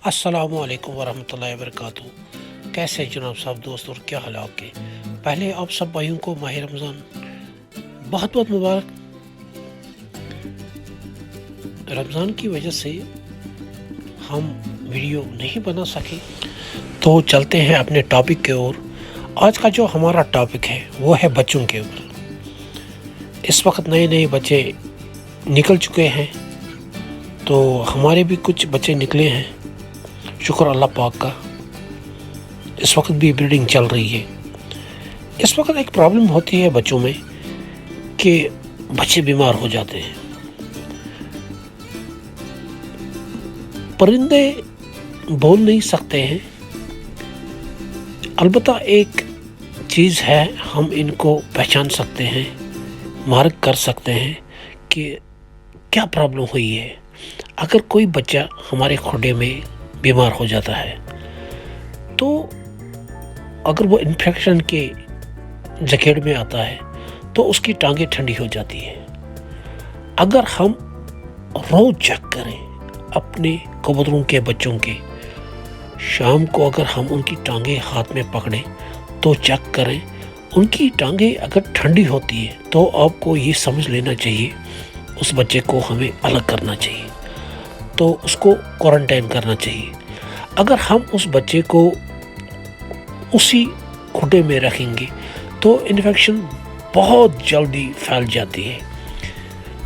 السلام علیکم ورحمۃ اللہ وبرکاتہ۔ کیسے جناب صاحب دوست اور کیا حال آپ کے؟ پہلے آپ سب بھائیوں کو ماہ رمضان بہت بہت مبارک۔ رمضان کی وجہ سے ہم ویڈیو نہیں بنا سکے تو چلتے ہیں اپنے ٹاپک کے اور۔ آج کا جو ہمارا ٹاپک ہے وہ ہے بچوں کے اوپر۔ اس وقت نئے بچے نکل چکے ہیں، تو ہمارے بھی کچھ بچے نکلے ہیں، شکر اللہ پاک کا۔ اس وقت بھی بریڈنگ چل رہی ہے۔ اس وقت ایک پرابلم ہوتی ہے بچوں میں کہ بچے بیمار ہو جاتے ہیں۔ پرندے بول نہیں سکتے ہیں، البتہ ایک چیز ہے، ہم ان کو پہچان سکتے ہیں، مارک کر سکتے ہیں کہ کیا پرابلم ہوئی ہے۔ اگر کوئی بچہ ہمارے کھوڈے میں بیمار ہو جاتا ہے تو اگر وہ انفیکشن کے جکیڑ میں آتا ہے تو اس کی ٹانگیں ٹھنڈی ہو جاتی ہے۔ اگر ہم روز چیک کریں اپنے کبوتروں کے بچوں کے، شام کو اگر ہم ان کی ٹانگیں ہاتھ میں پکڑیں تو چیک کریں، ان کی ٹانگیں اگر ٹھنڈی ہوتی ہے تو آپ کو یہ سمجھ لینا چاہیے اس بچے کو ہمیں الگ کرنا چاہیے، تو اس کو کوارنٹائن کرنا چاہیے۔ اگر ہم اس بچے کو اسی کھڈے میں رکھیں گے تو انفیکشن بہت جلدی پھیل جاتی ہے۔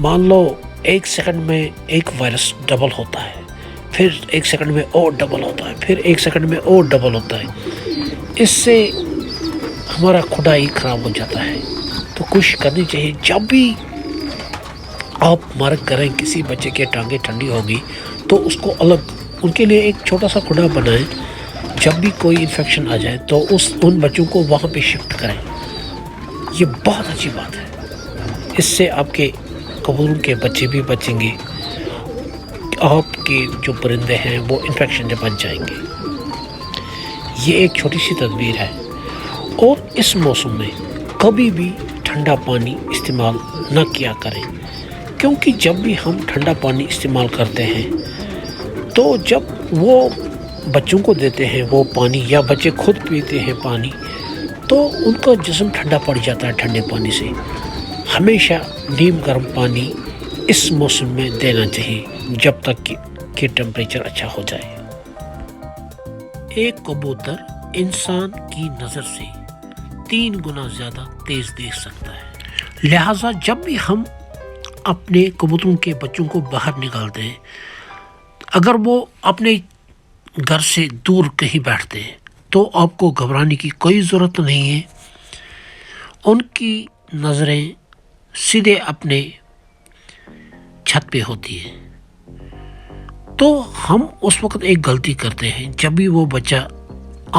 مان لو 1 سیکنڈ میں ایک وائرس ڈبل ہوتا ہے، پھر 1 سیکنڈ میں اور ڈبل ہوتا ہے، پھر 1 سیکنڈ میں اور ڈبل ہوتا ہے۔ اس سے ہمارا کھڈا ہی خراب ہو جاتا ہے۔ تو کوشش کرنی چاہیے جب بھی آپ مارک کریں کسی بچے کے ٹانگیں ٹھنڈی ہوگی تو اس کو الگ، ان کے لیے ایک چھوٹا سا کھڈا بنائیں۔ جب بھی کوئی انفیکشن آ جائے تو ان بچوں کو وہاں پہ شفٹ کریں۔ یہ بہت اچھی بات ہے، اس سے آپ کے کبوتروں کے بچے بھی بچیں گے، آپ کے جو پرندے ہیں وہ انفیکشن سے بچ جائیں گے۔ یہ ایک چھوٹی سی تدبیر ہے۔ اور اس موسم میں کبھی بھی ٹھنڈا پانی استعمال نہ کیا کریں، کیونکہ جب بھی ہم ٹھنڈا پانی استعمال کرتے ہیں تو جب وہ بچوں کو دیتے ہیں وہ پانی، یا بچے خود پیتے ہیں پانی، تو ان کا جسم ٹھنڈا پڑ جاتا ہے ٹھنڈے پانی سے۔ ہمیشہ نیم گرم پانی اس موسم میں دینا چاہیے جب تک کہ ٹمپریچر اچھا ہو جائے۔ ایک کبوتر انسان کی نظر سے 3 گنا زیادہ تیز دیکھ سکتا ہے، لہٰذا جب بھی ہم اپنے کبوتروں کے بچوں کو باہر نکالتے ہیں، اگر وہ اپنے گھر سے دور کہیں بیٹھتے ہیں تو آپ کو گھبرانے کی کوئی ضرورت نہیں ہے۔ ان کی نظریں سیدھے اپنے چھت پہ ہوتی ہیں، تو ہم اس وقت ایک غلطی کرتے ہیں، جب بھی وہ بچہ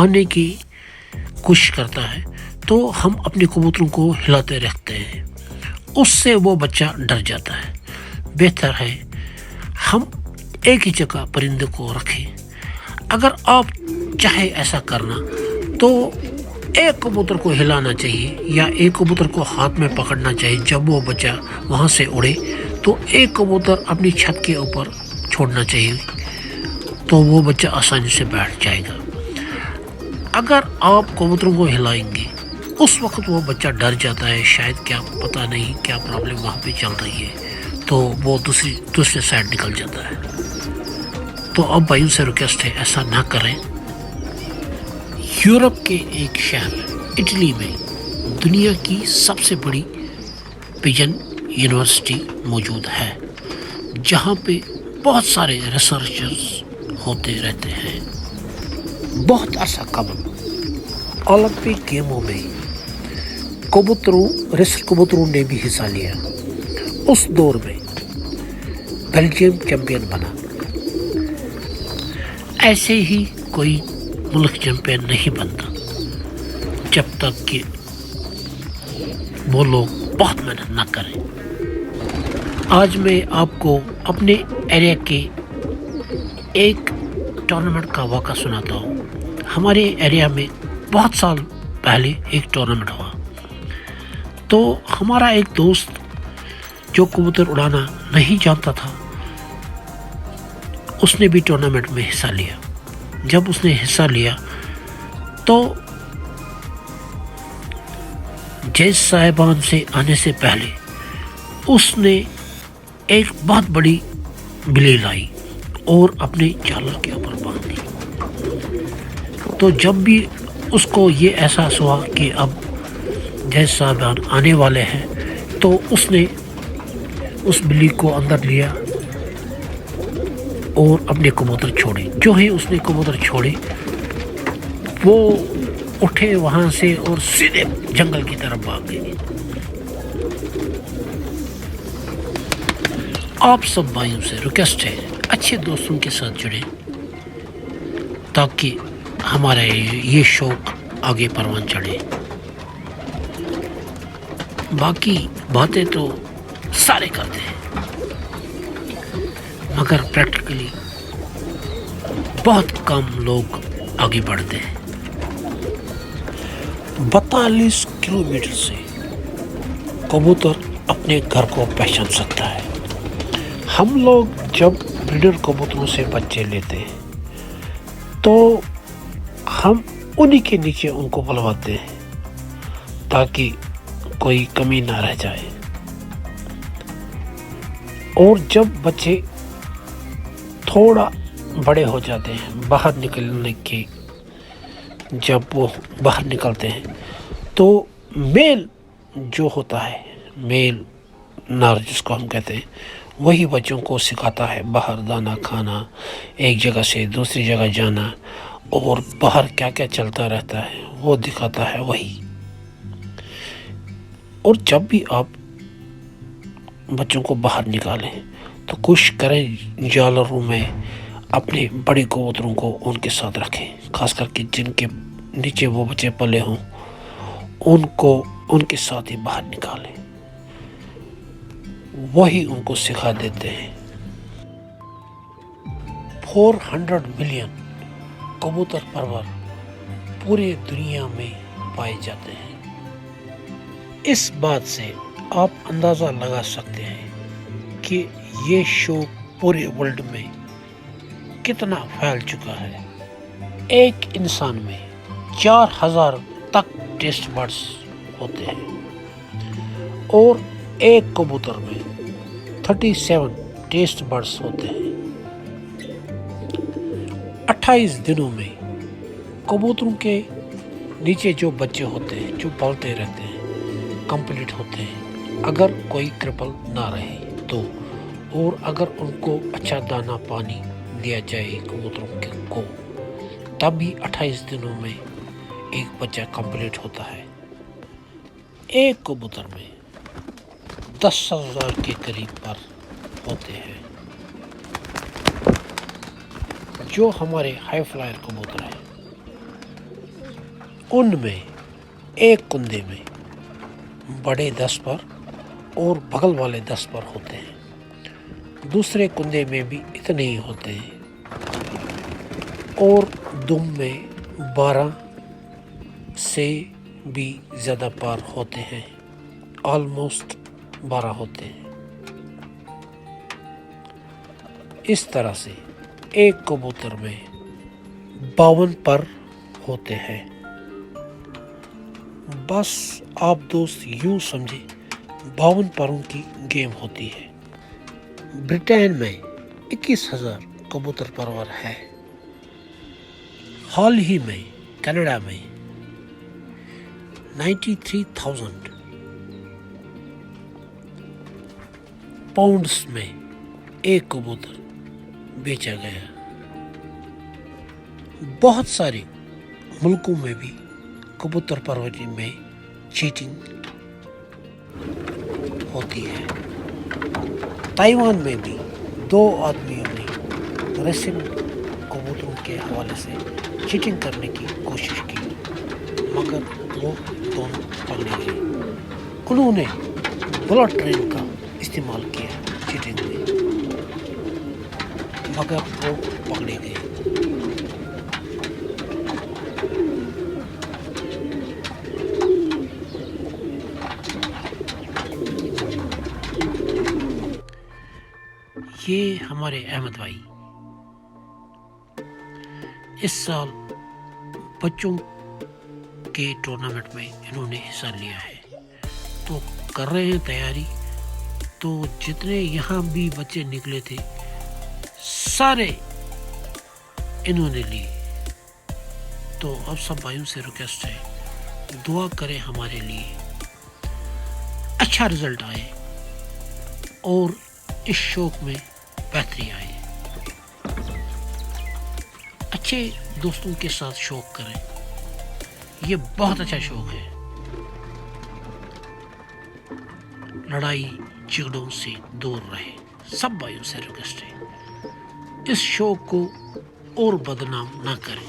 آنے کی کوشش کرتا ہے تو ہم اپنے کبوتروں کو ہلاتے رکھتے ہیں، اس سے وہ بچہ ڈر جاتا ہے۔ بہتر ہے ہم ایک ہی جگہ پرندے کو رکھیں۔ اگر آپ چاہے ایسا کرنا تو ایک کبوتر کو ہلانا چاہیے یا ایک کبوتر کو ہاتھ میں پکڑنا چاہیے۔ جب وہ بچہ وہاں سے اڑے تو ایک کبوتر اپنی چھت کے اوپر چھوڑنا چاہیے، تو وہ بچہ آسانی سے بیٹھ جائے گا۔ اگر آپ کبوتروں کو ہلائیں گے اس وقت وہ بچہ ڈر جاتا ہے، شاید کیا پتہ نہیں کیا پرابلم وہاں پہ چل رہی ہے، تو وہ دوسرے سائڈ نکل جاتا ہے۔ تو اب بھائیوں سے ریکویسٹ ہے ایسا نہ کریں۔ یورپ کے ایک شہر اٹلی میں دنیا کی سب سے بڑی پجن یونیورسٹی موجود ہے، جہاں پہ بہت سارے ریسرچرز ہوتے رہتے ہیں۔ بہت عرصہ قبل اولمپک گیموں میں کبوتروں نے بھی حصہ لیا۔ اس دور میں بیلجیم چیمپئن بنا۔ ایسے ہی کوئی ملک چیمپئن نہیں بنتا جب تک کہ وہ لوگ بہت محنت نہ کریں۔ آج میں آپ کو اپنے ایریا کے ایک ٹورنامنٹ کا واقعہ سناتا ہوں۔ ہمارے ایریا میں بہت سال پہلے ایک ٹورنامنٹ ہوا، تو ہمارا ایک دوست جو کبوتر اڑانا نہیں جانتا تھا، اس نے بھی ٹورنامنٹ میں حصہ لیا۔ جب اس نے حصہ لیا تو جج صاحبان سے آنے سے پہلے اس نے ایک بہت بڑی بلی لائی اور اپنے چالر کے اوپر باندھ دی. تو جب بھی اس کو یہ احساس ہوا کہ اب جج صاحبان آنے والے ہیں تو اس نے اس بلی کو اندر لیا اور اپنے کبوتر چھوڑے. جو ہی اس نے کبوتر چھوڑے وہ اٹھے وہاں سے اور سیدھے جنگل کی طرف بھاگ گئے. آپ سب بھائیوں سے ریکویسٹ ہے اچھے دوستوں کے ساتھ جڑیں تاکہ ہمارا یہ شوق آگے پروان چڑھے. باقی باتیں تو سارے کرتے ہیں مگر پریکٹیکلی بہت کم لوگ آگے بڑھتے ہیں. 42 کلومیٹر سے کبوتر اپنے گھر کو پہچان سکتا ہے. ہم لوگ جب بریڈر کبوتروں سے بچے لیتے ہیں تو ہم انہی کے نیچے ان کو بلواتے ہیں تاکہ کوئی کمی نہ رہ جائے. اور جب بچے تھوڑا بڑے ہو جاتے ہیں باہر نکلنے کے جب وہ باہر نکلتے ہیں تو میل جو ہوتا ہے میل نر جس کو ہم کہتے ہیں وہی بچوں کو سکھاتا ہے باہر دانا کھانا, ایک جگہ سے دوسری جگہ جانا اور باہر کیا کیا چلتا رہتا ہے وہ دکھاتا ہے وہی. اور جب بھی آپ بچوں کو باہر نکالیں تو کوشش کریں جالروں میں اپنے بڑے کبوتروں کو ان کے ساتھ رکھیں, خاص کر کے جن کے نیچے وہ بچے پلے ہوں ان کو ان کے ساتھ ہی باہر نکالیں, وہی ان کو سکھا دیتے ہیں. 400 ملین کبوتر پرور پورے دنیا میں پائے جاتے ہیں. اس بات سے آپ اندازہ لگا سکتے ہیں کہ یہ شوق پورے ورلڈ میں کتنا پھیل چکا ہے. ایک انسان میں 4000 تک ٹیسٹ برڈز ہوتے ہیں اور ایک کبوتر میں 37 ٹیسٹ برڈز ہوتے ہیں. 28 دنوں میں کبوتروں کے نیچے جو بچے ہوتے ہیں جو پلتے رہتے ہیں کمپلیٹ ہوتے ہیں اگر کوئی کرپل نہ رہے تو, اور اگر ان کو اچھا دانہ پانی دیا جائے کبوتروں کو تب بھی 28 دنوں میں ایک بچہ کمپلیٹ ہوتا ہے. ایک کبوتر میں 10,000 کے قریب پر ہوتے ہیں. جو ہمارے ہائی فلائر کبوتر ہیں ان میں ایک کندے میں بڑے 10 پر اور بغل والے 10 پر ہوتے ہیں, دوسرے کندے میں بھی اتنے ہی ہوتے ہیں اور دم میں 12 سے بھی زیادہ پار ہوتے ہیں, آلموسٹ 12 ہوتے ہیں. اس طرح سے ایک کبوتر میں 52 پر ہوتے ہیں. بس آپ دوست یوں سمجھے 52 پروں کی گیم ہوتی ہے. برطانیہ میں 21,000 کبوتر پرور ہے. حال ہی میں کینیڈا میں 93,000 پاؤنڈز میں ایک کبوتر بیچا گیا. بہت سارے ملکوں میں بھی کبوتر پروری میں چیٹنگ ہوتی ہے. تائیوان میں بھی 2 آدمیوں نے ریسنگ کبوتروں کے حوالے سے چیٹنگ کرنے کی کوشش کی مگر وہ دونوں پکڑے گئے. انہوں نے بلٹ ٹرین کا استعمال کیا چیٹنگ میں مگر وہ پکڑے گئے. یہ ہمارے احمد بھائی اس سال بچوں کے ٹورنامنٹ میں انہوں نے حصہ لیا ہے، تو کر رہے ہیں تیاری. تو جتنے یہاں بھی بچے نکلے تھے سارے انہوں نے لی. تو اب سب بھائیوں سے ریکویسٹ ہے، دعا کریں ہمارے لیے، اچھا رزلٹ آئے اور اس شوق میں بہتری آئے. اچھے دوستوں کے ساتھ شوق کریں، یہ بہت اچھا شوق ہے. لڑائی جھگڑوں سے دور رہے. سب بھائیوں سے ریکویسٹ ہے، اس شوق کو اور بدنام نہ کریں.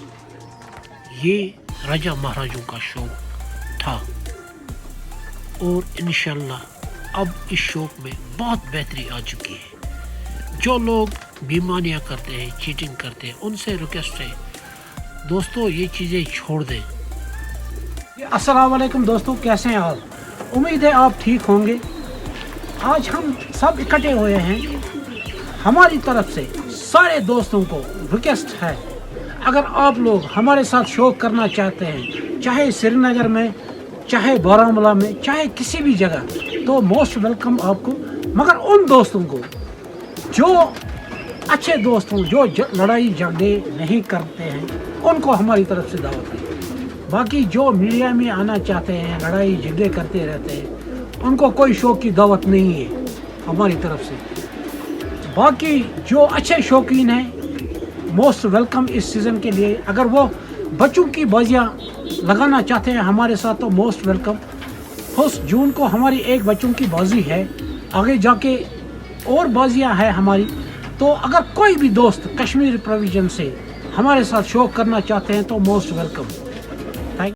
یہ راجہ مہاراجوں کا شوق تھا اور انشاءاللہ اب اس شوق میں بہت بہتری آ چکی ہے. جو لوگ بیماریاں کرتے ہیں، چیٹنگ کرتے ہیں، ان سے ریکویسٹ ہے دوستو یہ چیزیں چھوڑ دیں. السلام علیکم دوستوں، کیسے ہیں آپ؟ امید ہے آپ ٹھیک ہوں گے. آج ہم سب اکٹھے ہوئے ہیں. ہماری طرف سے سارے دوستوں کو ریکویسٹ ہے، اگر آپ لوگ ہمارے ساتھ شوق کرنا چاہتے ہیں، چاہے سری نگر میں، چاہے بارہمولہ میں، چاہے کسی بھی جگہ، تو موسٹ ویلکم آپ کو. مگر ان دوستوں کو جو اچھے دوست ہوں، جو لڑائی جھگڑے نہیں کرتے ہیں، ان کو ہماری طرف سے دعوت ہے. باقی جو میڈیا میں آنا چاہتے ہیں، لڑائی جھگڑے کرتے رہتے ہیں، ان کو کوئی شوق کی دعوت نہیں ہے ہماری طرف سے. باقی جو اچھے شوقین ہیں موسٹ ویلکم اس سیزن کے لیے. اگر وہ بچوں کی بازیاں لگانا چاہتے ہیں ہمارے ساتھ تو موسٹ ویلکم. 1 جون کو ہماری ایک بچوں کی بازی ہے، آگے جا کے اور بازیاں ہیں ہماری. تو اگر کوئی بھی دوست کشمیر پروویژن سے ہمارے ساتھ شوق کرنا چاہتے ہیں تو موسٹ ویلکم.